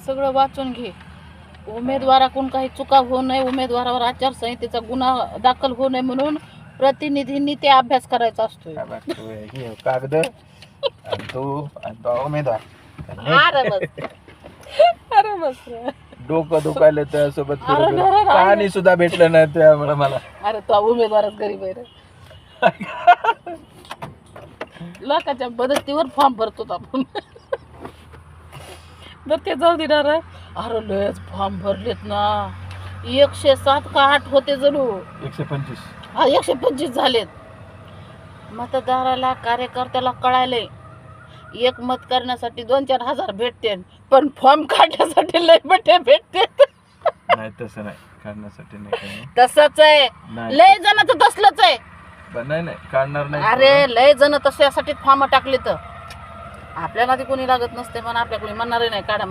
सगळं वाचून घे. उमेदवाराकडून काही चुका होऊ नये, उमेदवारावर आचारसंहितेचा गुन्हा दाखल होऊ नये म्हणून प्रतिनिधींनी ते अभ्यास करायचा असतो. कागद आणि तो उमेदवार अरे बस अरे बस डोकं दुखायला त्यासोबत अरे धरा ना. पाणी सुद्धा भेटलं नाही त्यामुळे मला. अरे तो उमेदवारच गरीब आहे रे. लोकांच्या मदतीवर फॉर्म भरतो आपण. तर ते जाऊ देणार. अरे लयच फॉर्म भरलेत ना. 107 का 8 होते जणू. 125. हा 125 झालेत. मतदाराला कार्यकर्त्याला कळाले एक मत करण्यासाठी 2-4 हजार भेटते, पण फॉर्म काढण्यासाठी लय मोठे भेटते. नाही तसं नाही, काढण्यासाठी नाही. तसंच आहे. नाही. लय जण तर तसलंच आहे. नाही काढणार नाही. अरे लय जण तशासाठी फॉर्म टाकले तर आपल्याला ते कोणी लागत नसते, पण आपल्या कोणी म्हणणारही नाही काढा.